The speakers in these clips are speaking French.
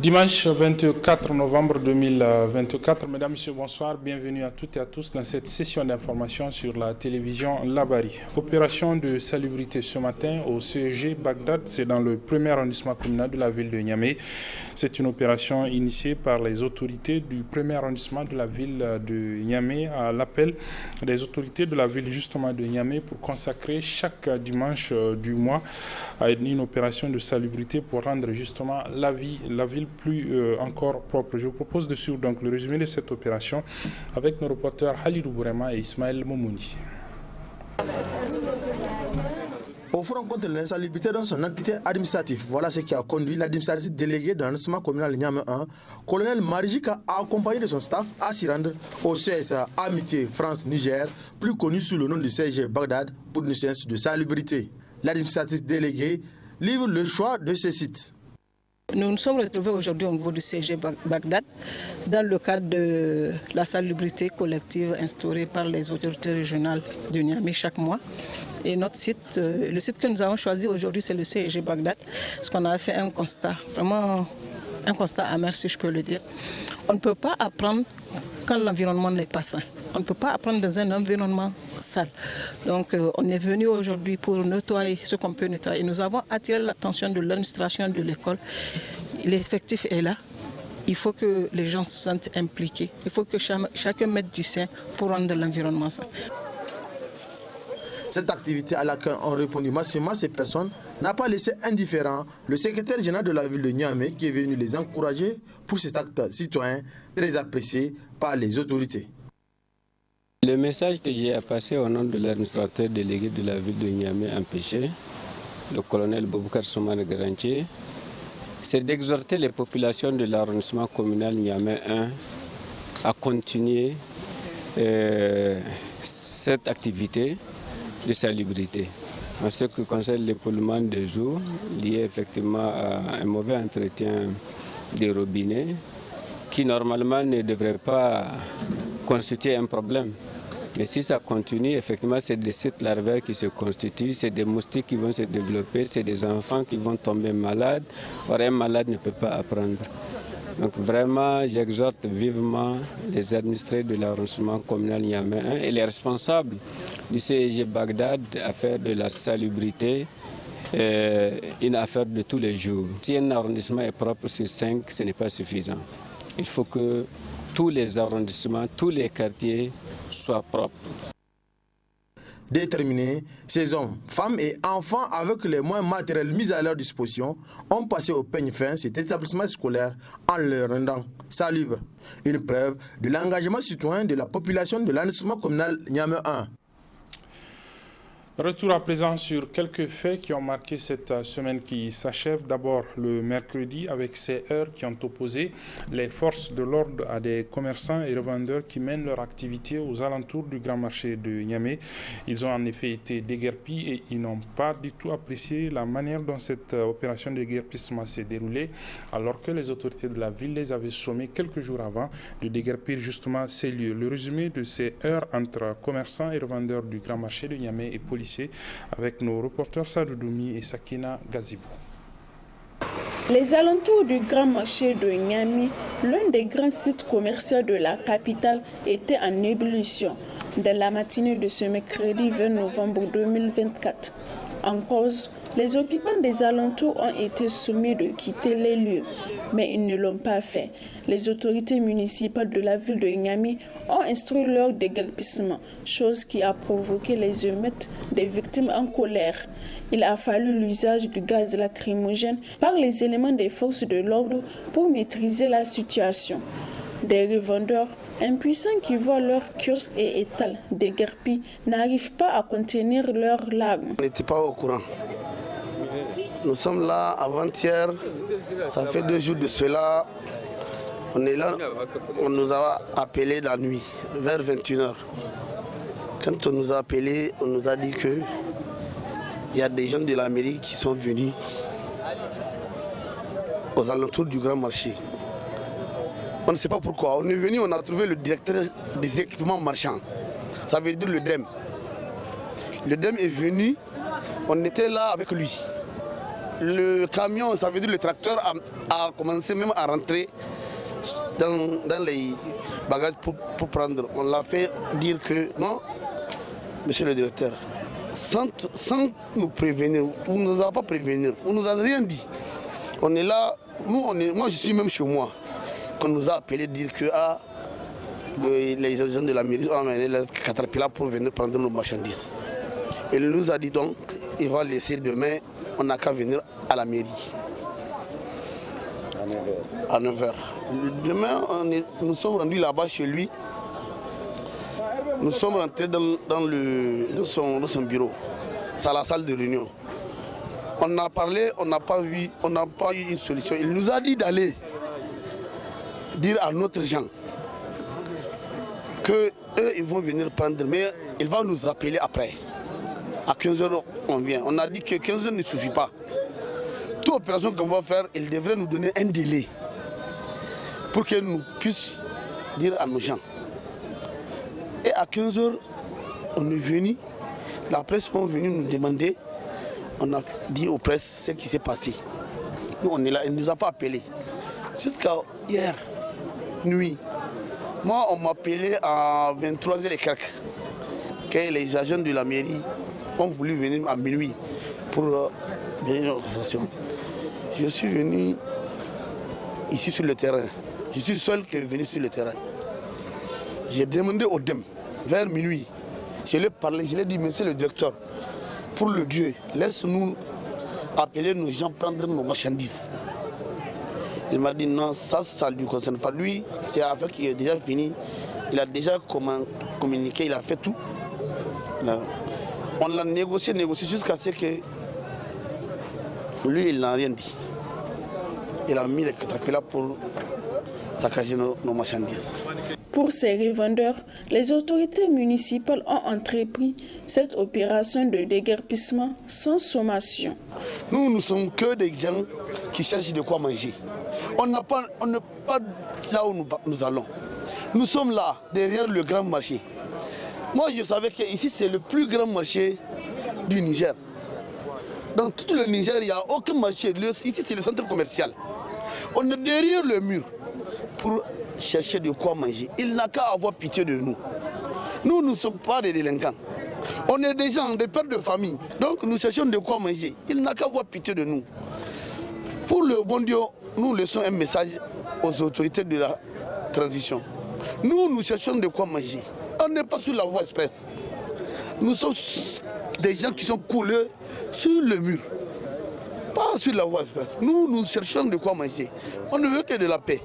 Dimanche 24 novembre 2024, mesdames, messieurs, bonsoir. Bienvenue à toutes et à tous dans cette session d'information sur la télévision Labari. Opération de salubrité ce matin au CEG Bagdad, c'est dans le premier arrondissement communal de la ville de Niamey. C'est une opération initiée par les autorités du premier arrondissement de la ville de Niamey à l'appel des autorités de la ville justement de Niamey pour consacrer chaque dimanche du mois à une opération de salubrité pour rendre justement la ville plus encore propre. Je vous propose de suivre donc le résumé de cette opération avec nos reporters Halidou Bourema et Ismaël Momouni. Offrant contre l'insalubrité dans son entité administrative, voilà ce qui a conduit l'administratif délégué de l'arrondissement communal Niamey 1, colonel Marijika, a accompagné de son staff à s'y rendre au CSA Amitié France-Niger, plus connu sous le nom du CEG Bagdad, pour une séance de salubrité. L'administratif délégué livre le choix de ce site. Nous nous sommes retrouvés aujourd'hui au niveau du CEG Bagdad dans le cadre de la salubrité collective instaurée par les autorités régionales de Niamey chaque mois. Et notre site, le site que nous avons choisi aujourd'hui, c'est le CEG Bagdad, parce qu'on a fait un constat, vraiment un constat amer si je peux le dire. On ne peut pas apprendre quand l'environnement n'est pas sain. On ne peut pas apprendre dans un environnement sale. Donc on est venu aujourd'hui pour nettoyer ce qu'on peut nettoyer. Nous avons attiré l'attention de l'administration de l'école. L'effectif est là. Il faut que les gens se sentent impliqués. Il faut que chacun mette du sien pour rendre l'environnement sain. Cette activité à laquelle ont répondu massivement ces personnes n'a pas laissé indifférent le secrétaire général de la ville de Niamey qui est venu les encourager pour cet acte citoyen très apprécié par les autorités. Le message que j'ai à passer au nom de l'administrateur délégué de la ville de Niamey empêché, le colonel Boubacar Soumane Garantier, c'est d'exhorter les populations de l'arrondissement communal Niamey 1 à continuer cette activité de salubrité. En ce qui concerne l'époulement des eaux, lié effectivement à un mauvais entretien des robinets, qui normalement ne devrait pas constituer un problème. Mais si ça continue, effectivement, c'est des sites larvaires qui se constituent, c'est des moustiques qui vont se développer, c'est des enfants qui vont tomber malades. Or, un malade ne peut pas apprendre. Donc vraiment, j'exhorte vivement les administrés de l'arrondissement communal Niamey 1 et les responsables du CEG Bagdad à faire de la salubrité une affaire de tous les jours. Si un arrondissement est propre sur 5, ce n'est pas suffisant. Il faut que tous les arrondissements, tous les quartiers soient propres. Déterminés, ces hommes, femmes et enfants avec les moyens matériels mis à leur disposition ont passé au peigne fin cet établissement scolaire en le rendant salubre. Une preuve de l'engagement citoyen de la population de l'arrondissement communal Niamey 1. Retour à présent sur quelques faits qui ont marqué cette semaine qui s'achève. D'abord le mercredi avec ces heurts qui ont opposé les forces de l'ordre à des commerçants et revendeurs qui mènent leur activité aux alentours du grand marché de Niamey. Ils ont en effet été déguerpis et ils n'ont pas du tout apprécié la manière dont cette opération de déguerpissement s'est déroulée, alors que les autorités de la ville les avaient sommés quelques jours avant de déguerpir justement ces lieux. Le résumé de ces heurts entre commerçants et revendeurs du grand marché de Niamey et policiers avec nos reporters Sadou Doumi et Sakina Gazibou. Les alentours du grand marché de Niamey, l'un des grands sites commerciaux de la capitale, étaient en ébullition dans la matinée de ce mercredi 20 novembre 2024. En cause, les occupants des alentours ont été sommés de quitter les lieux, mais ils ne l'ont pas fait. Les autorités municipales de la ville de Niamey ont instruit leur déguerpissement, chose qui a provoqué les émeutes des victimes en colère. Il a fallu l'usage du gaz lacrymogène par les éléments des forces de l'ordre pour maîtriser la situation. Des revendeurs impuissants qui voient leurs kiosques et étals déguerpis n'arrivent pas à contenir leurs larmes. On n'était pas au courant. Nous sommes là avant-hier, ça fait 2 jours de cela. On est là, on nous a appelés la nuit, vers 21h. Quand on nous a appelés, on nous a dit qu'il y a des gens de la mairie qui sont venus aux alentours du grand marché. On ne sait pas pourquoi. On est venu, on a trouvé le directeur des équipements marchands. Ça veut dire le DEM. Le DEM est venu, on était là avec lui. le camion, ça veut dire le tracteur, a commencé même à rentrer dans les bagages pour prendre. On l'a fait dire que non, monsieur le directeur, sans nous prévenir, on ne nous a pas prévenir, on ne nous a rien dit. On est là, moi je suis même chez moi, qu'on nous a appelé dire que les agents de la mairie ont amené le caterpillar pour venir prendre nos marchandises. Et il nous a dit donc, il va laisser demain, on n'a qu'à venir à la mairie. À 9h. Demain, nous sommes rendus là-bas chez lui. Nous sommes rentrés dans son bureau. C'est la salle de réunion. On a parlé, on n'a pas eu une solution. Il nous a dit d'aller dire à notre gens qu'eux, ils vont venir prendre, mais il va nous appeler après. À 15h, on vient. On a dit que 15h ne suffit pas. Toute opération qu'on va faire, il devrait nous donner un délai pour que nous puissions dire à nos gens. Et à 15h, on est venu, la presse est venue nous demander, on a dit aux presses ce qui s'est passé. Nous, on est là, il ne nous a pas appelés. Jusqu'à hier, nuit, moi, on m'a appelé à 23h et quelques, que les agents de la mairie ont voulu venir à minuit pour venir à l'organisation. Je suis venu ici sur le terrain. Je suis seul qui est venu sur le terrain. J'ai demandé au DEM, vers minuit, je lui ai parlé, je lui ai dit, monsieur le directeur, pour le Dieu, laisse-nous appeler nos gens, prendre nos marchandises. Il m'a dit non, ça ne lui concerne pas. Lui, c'est une affaire qui est déjà finie. Il a déjà communiqué, il a fait tout. On l'a négocié jusqu'à ce que lui, il n'a rien dit. Il a mis les caterpillars pour saccager nos marchandises. Pour ces revendeurs, les autorités municipales ont entrepris cette opération de déguerpissement sans sommation. Nous ne sommes que des gens qui cherchent de quoi manger. On n'est pas là où nous allons. Nous sommes là, derrière le grand marché. Moi, je savais qu'ici, c'est le plus grand marché du Niger. Dans tout le Niger, il n'y a aucun marché. Ici, c'est le centre commercial. On est derrière le mur pour chercher de quoi manger. Il n'a qu'à avoir pitié de nous. Nous ne sommes pas des délinquants. On est des gens, des pères de famille. Donc, nous cherchons de quoi manger. Il n'a qu'à avoir pitié de nous. Pour le bon Dieu, nous laissons un message aux autorités de la transition. Nous cherchons de quoi manger. On n'est pas sur la voie express. Nous sommes des gens qui sont coulés sur le mur. Pas sur la voie express. Nous cherchons de quoi manger. On ne veut que de la paix.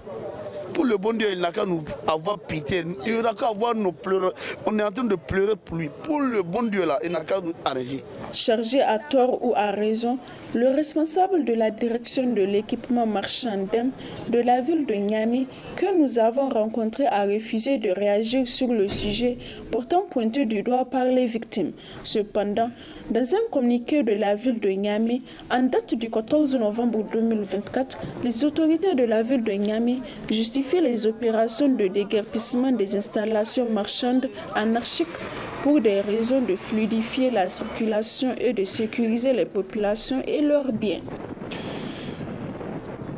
Pour le bon Dieu, il n'a qu'à nous avoir pitié. Il n'a qu'à avoir nos pleurs. On est en train de pleurer pour lui. Pour le bon Dieu, là, il n'a qu'à nous arranger. Chargé à tort ou à raison, le responsable de la direction de l'équipement marchand DEM de la ville de Niamey, que nous avons rencontré, a refusé de réagir sur le sujet, pourtant pointé du doigt par les victimes. Cependant, dans un communiqué de la ville de Niamey, en date du 14 novembre 2024, les autorités de la ville de Niamey justifient les opérations de déguerpissement des installations marchandes anarchiques pour des raisons de fluidifier la circulation et de sécuriser les populations et leurs biens.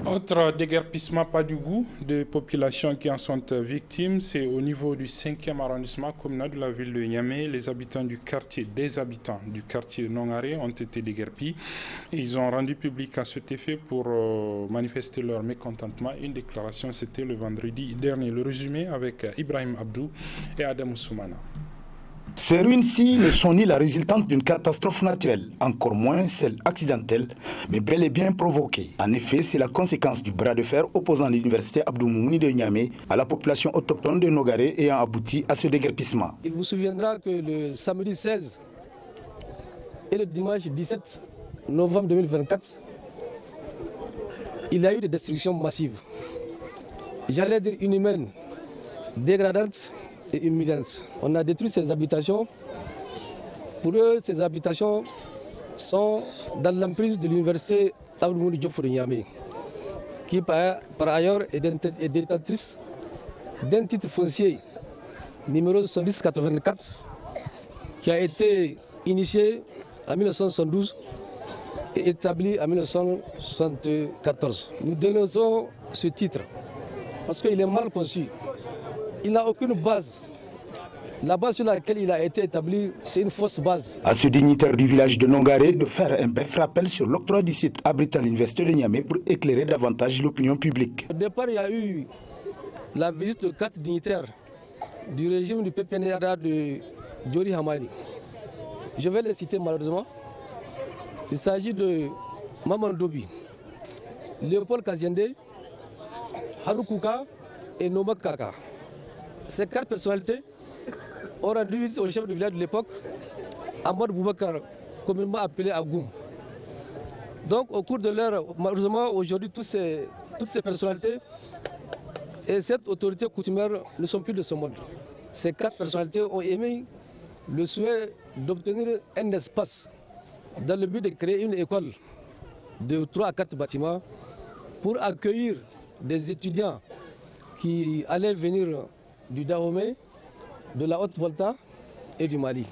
Autre déguerpissement pas du goût de populations qui en sont victimes, c'est au niveau du 5e arrondissement communal de la ville de Niamey. Les habitants du quartier, des habitants du quartier Nongaré ont été déguerpis. Ils ont rendu public à cet effet pour manifester leur mécontentement. Une déclaration, c'était le vendredi dernier. Le résumé avec Ibrahim Abdou et Adam Soumana. Ces ruines-ci ne sont ni la résultante d'une catastrophe naturelle, encore moins celle accidentelle, mais bel et bien provoquée. En effet, c'est la conséquence du bras de fer opposant l'université Abdou Moumouni de Niamey à la population autochtone de Nogaré ayant abouti à ce déguerpissement. Il vous souviendra que le samedi 16 et le dimanche 17 novembre 2024, il y a eu des destructions massives. J'allais dire inhumaines, dégradantes et humiliantes. On a détruit ces habitations. Pour eux, ces habitations sont dans l'emprise de l'université Abdou Moumouni Diop de Niamey, qui par ailleurs est détentrice d'un titre foncier numéro 7084 qui a été initié en 1972 est établi en 1974. Nous dénonçons ce titre parce qu'il est mal conçu. Il n'a aucune base. La base sur laquelle il a été établi, c'est une fausse base. À ce dignitaire du village de Nongaré de faire un bref rappel sur l'octroi du site abritant l'université de Niamey pour éclairer davantage l'opinion publique. Au départ, il y a eu la visite de 4 dignitaires du régime du PPNRA de Djori Hamani. Je vais les citer malheureusement. Il s'agit de Maman Dobi, Léopold Kaziende, Harukouka et Nomak Kaka. Ces 4 personnalités ont rendu visite au chef du village de l'époque, Ahmad Boubacar, communément appelé Agoum. Donc au cours de l'heure, malheureusement aujourd'hui, toutes ces personnalités et cette autorité coutumière ne sont plus de ce monde. Ces 4 personnalités ont émis le souhait d'obtenir un espace dans le but de créer une école de 3 à 4 bâtiments pour accueillir des étudiants qui allaient venir du Dahomey, de la Haute-Volta et du Mali.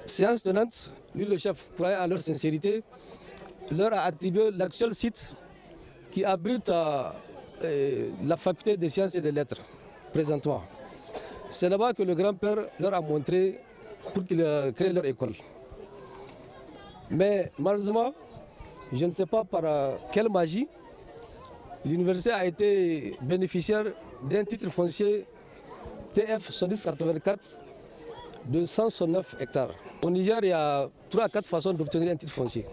Séance tenante, lui le chef, croyant à leur sincérité, leur a attribué l'actuel site qui abrite la faculté des sciences et des lettres, présentement. C'est là-bas que le grand-père leur a montré pour qu'ils créent leur école. Mais malheureusement, je ne sais pas par quelle magie, l'université a été bénéficiaire d'un titre foncier TF 7084 de 169 hectares. Au Niger, il y a 3 à 4 façons d'obtenir un titre foncier.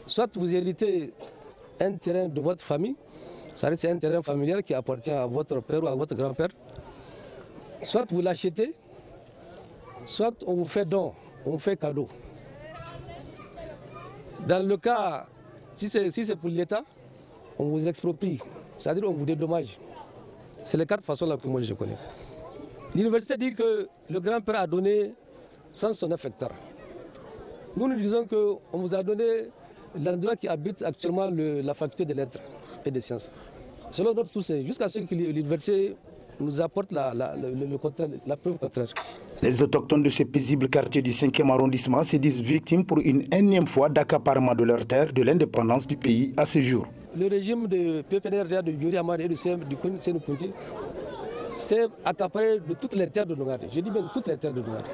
Soit vous héritez un terrain de votre famille, c'est un terrain familial qui appartient à votre père ou à votre grand-père. Soit vous l'achetez, soit on vous fait don, on vous fait cadeau. Dans le cas, si c'est pour l'État, on vous exproprie, c'est-à-dire on vous dédommage. C'est les 4 façons là que moi je connais. L'université dit que le grand-père a donné 169 hectares. Nous nous disons qu'on vous a donné l'endroit qui habite actuellement la faculté des lettres et des sciences. Selon notre source, jusqu'à ce que l'université nous apporte la preuve contraire. Les autochtones de ces paisibles quartiers du 5e arrondissement se disent victimes pour une énième fois d'accaparement de leurs terres de l'indépendance du pays à ce jour. Le régime de PPNRA de Djori Hamani et du Sénou Kounti s'est accaparé de toutes les terres de Nongaré. Je dis bien toutes les terres de Nongaré.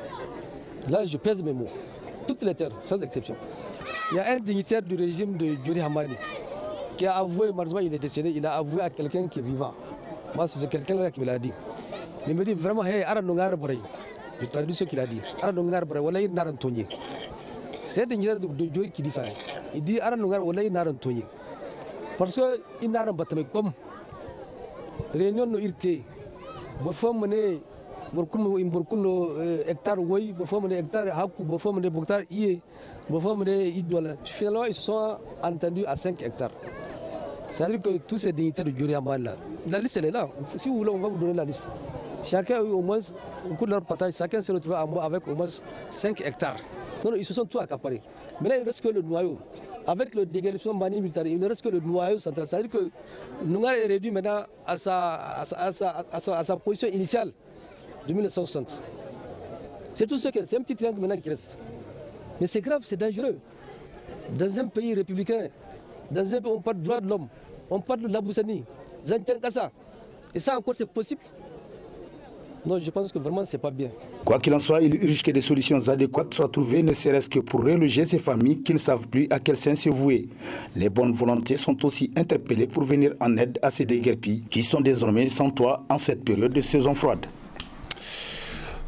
Là, je pèse mes mots. Toutes les terres, sans exception. Il y a un dignitaire du régime de Djori Hamani qui a avoué, malheureusement il est décédé, il a avoué à quelqu'un qui est vivant. Moi, c'est quelqu'un-là qui me l'a dit. Il me dit vraiment, hey, Ara Nongaré Boré. Je traduis ce qu'il a dit. Ara Nongaré Boré, Walaï Narantonye. C'est un dignitaire de Djori qui dit ça. Il dit Ara Nongaré Walaï Narantonye. Parce qu'il n'a pas de comme réunion no irte, bofo mene borkuno hectare woy, bofo mene hectare haku, bofo mene hectare ié, bofo mene idola. Finalement, ils se sont entendus à 5 hectares. C'est-à-dire que tous ces dignitaires de Djori Hamani là, la liste elle est là. Si vous voulez, on va vous donner la liste. Chacun a eu au moins, au cours de leur partage, chacun s'est retrouvé avec au moins 5 hectares. Non, ils se sont tous accaparés. Mais là, il ne reste que le noyau. Avec le déguerpissement Mani militaire, il ne reste que le noyau central. C'est-à-dire que Nongaré est réduit maintenant à sa position initiale de 1960. C'est tout ce que c'est un petit triangle maintenant qui reste. Mais c'est grave, c'est dangereux. Dans un pays républicain, dans un pays où on parle de droits de l'homme, on parle de l'Aboussani, Zantiankassa. Et ça encore c'est possible. Non, je pense que vraiment, ce n'est pas bien. Quoi qu'il en soit, il urge que des solutions adéquates soient trouvées, ne serait-ce que pour reloger ces familles qui ne savent plus à quel sein se vouer. Les bonnes volontés sont aussi interpellées pour venir en aide à ces déguerpis qui sont désormais sans toit en cette période de saison froide.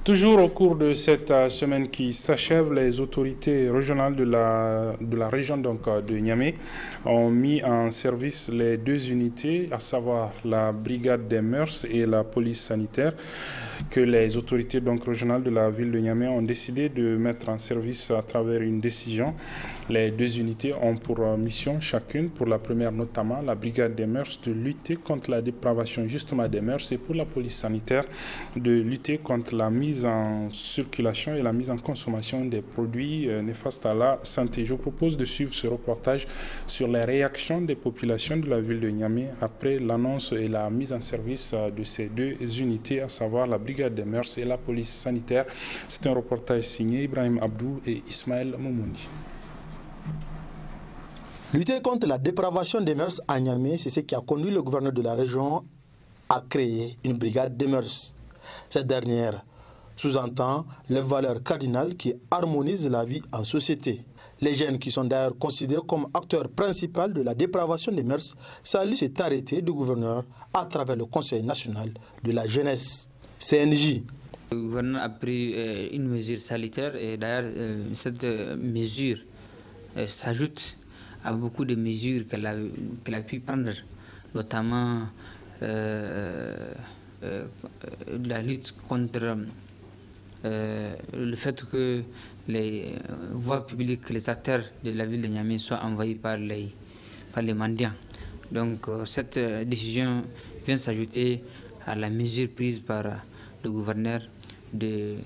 Toujours au cours de cette semaine qui s'achève, les autorités régionales de la région de Niamey ont mis en service les 2 unités, à savoir la brigade des mœurs et la police sanitaire, que les autorités régionales de la ville de Niamey ont décidé de mettre en service à travers une décision. Les 2 unités ont pour mission chacune, pour la première notamment, la brigade des mœurs, de lutter contre la dépravation justement des mœurs, et pour la police sanitaire de lutter contre la mise en circulation et la mise en consommation des produits néfastes à la santé. Je vous propose de suivre ce reportage sur les réactions des populations de la ville de Niamey après l'annonce et la mise en service de ces 2 unités, à savoir la brigade des mœurs et la police sanitaire. C'est un reportage signé Ibrahim Abdou et Ismaël Moumouni. Lutter contre la dépravation des mœurs à Niamey, c'est ce qui a conduit le gouverneur de la région à créer une brigade des mœurs. Cette dernière sous-entend les valeurs cardinales qui harmonisent la vie en société. Les jeunes, qui sont d'ailleurs considérés comme acteurs principaux de la dépravation des mœurs, saluent cet arrêté du gouverneur à travers le Conseil national de la jeunesse, CNJ. Le gouverneur a pris une mesure salutaire et d'ailleurs cette mesure s'ajoute à beaucoup de mesures qu'elle a pu prendre, notamment la lutte contre le fait que les voies publiques, les acteurs de la ville de Niamey soient envahis par les mendiants. Donc cette décision vient s'ajouter à la mesure prise par le gouverneur de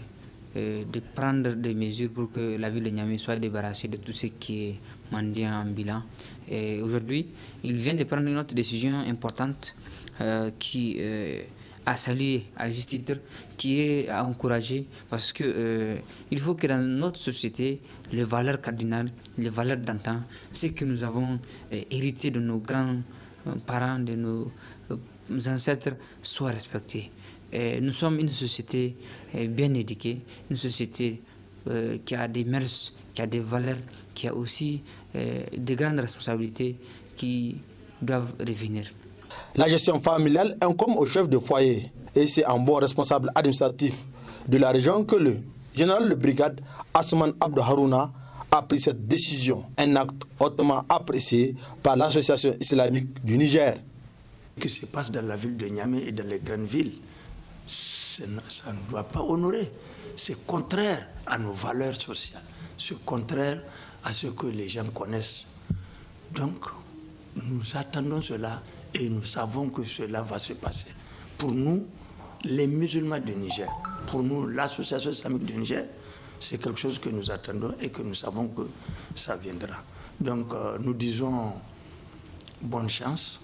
prendre des mesures pour que la ville de Niamey soit débarrassée de tout ce qui est mendiant ambulant. Et aujourd'hui, il vient de prendre une autre décision importante qui à saluer à juste titre, qui est à encourager, parce que il faut que dans notre société, les valeurs cardinales, les valeurs d'antan, ce que nous avons hérité de nos grands-parents, de nos ancêtres, soient respectés. Nous sommes une société bien éduquée, une société qui a des mœurs, qui a des valeurs, qui a aussi des grandes responsabilités qui doivent revenir. La gestion familiale incombe au chef de foyer et c'est un bon responsable administratif de la région que le général de brigade Asuman Abdou Harouna a pris cette décision, un acte hautement apprécié par l'association islamique du Niger. Ce qui se passe dans la ville de Niamey et dans les grandes villes, ça ne doit pas honorer. C'est contraire à nos valeurs sociales, c'est contraire à ce que les gens connaissent. Donc, nous attendons cela et nous savons que cela va se passer. Pour nous, les musulmans du Niger, pour nous, l'association islamique du Niger, c'est quelque chose que nous attendons et que nous savons que ça viendra. Donc, nous disons bonne chance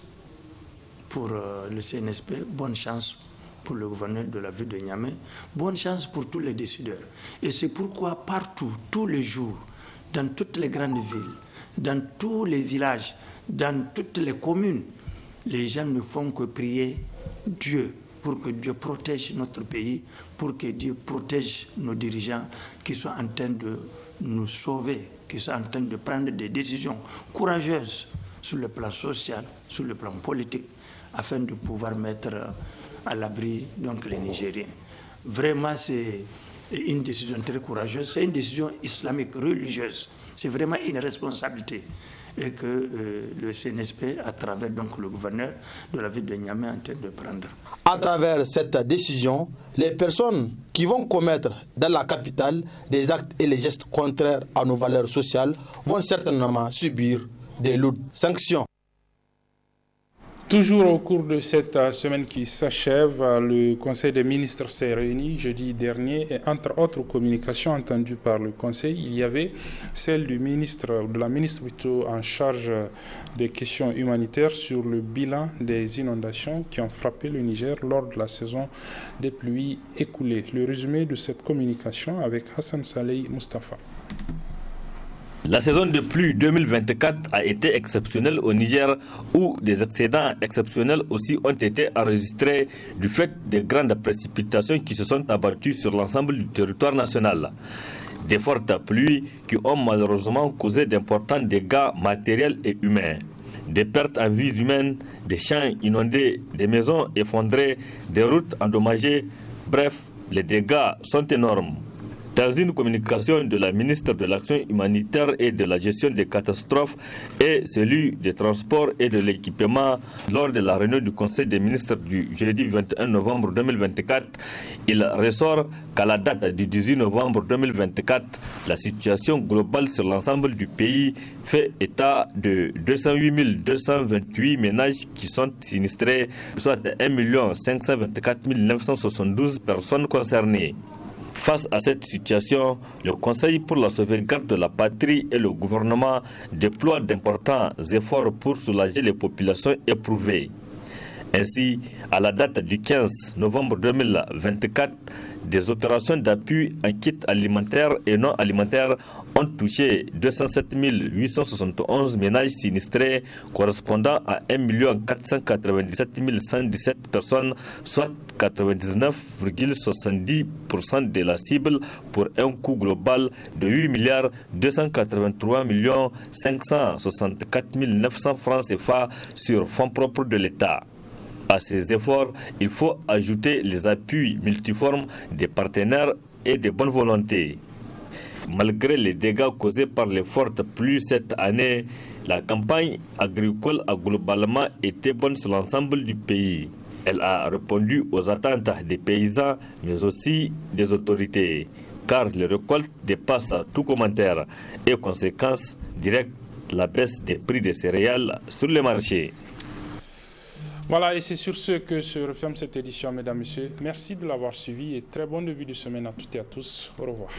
pour le CNSP, bonne chance pour le gouverneur de la ville de Niamey, bonne chance pour tous les décideurs. Et c'est pourquoi partout, tous les jours, dans toutes les grandes villes, dans tous les villages, dans toutes les communes, les gens ne font que prier Dieu pour que Dieu protège notre pays, pour que Dieu protège nos dirigeants qui sont en train de nous sauver, qui sont en train de prendre des décisions courageuses sur le plan social, sur le plan politique, afin de pouvoir mettre à l'abri donc les Nigériens. Vraiment, c'est une décision très courageuse, c'est une décision islamique, religieuse. C'est vraiment une responsabilité et que le CNSP, à travers donc le gouverneur de la ville de Niamey, est en train de prendre. À travers cette décision, les personnes qui vont commettre dans la capitale des actes et les gestes contraires à nos valeurs sociales vont certainement subir des lourdes sanctions. Toujours au cours de cette semaine qui s'achève, le Conseil des ministres s'est réuni jeudi dernier et entre autres communications entendues par le Conseil, il y avait celle du ministre, de la ministre plutôt en charge des questions humanitaires sur le bilan des inondations qui ont frappé le Niger lors de la saison des pluies écoulées. Le résumé de cette communication avec Hassan Saleh Mustafa. La saison de pluie 2024 a été exceptionnelle au Niger où des excédents exceptionnels aussi ont été enregistrés du fait des grandes précipitations qui se sont abattues sur l'ensemble du territoire national. Des fortes pluies qui ont malheureusement causé d'importants dégâts matériels et humains. Des pertes en vies humaines, des champs inondés, des maisons effondrées, des routes endommagées. Bref, les dégâts sont énormes. Dans une communication de la ministre de l'Action humanitaire et de la gestion des catastrophes et celui des transports et de l'équipement lors de la réunion du Conseil des ministres du jeudi 21 novembre 2024, il ressort qu'à la date du 18 novembre 2024, la situation globale sur l'ensemble du pays fait état de 208 228 ménages qui sont sinistrés, soit 1 524 972 personnes concernées. Face à cette situation, le Conseil pour la sauvegarde de la patrie et le gouvernement déploient d'importants efforts pour soulager les populations éprouvées. Ainsi, à la date du 15 novembre 2024, des opérations d'appui en kit alimentaire et non alimentaire ont touché 207 871 ménages sinistrés, correspondant à 1 497 117 personnes, soit 99,70% de la cible, pour un coût global de 8 283 564 900 francs CFA sur fonds propres de l'État. À ces efforts, il faut ajouter les appuis multiformes des partenaires et de bonne volonté. Malgré les dégâts causés par les fortes pluies cette année, la campagne agricole a globalement été bonne sur l'ensemble du pays. Elle a répondu aux attentes des paysans, mais aussi des autorités, car les récoltes dépassent tout commentaire et conséquence directe la baisse des prix des céréales sur le marché. Voilà, et c'est sur ce que se referme cette édition, mesdames, messieurs. Merci de l'avoir suivi et très bon début de semaine à toutes et à tous. Au revoir.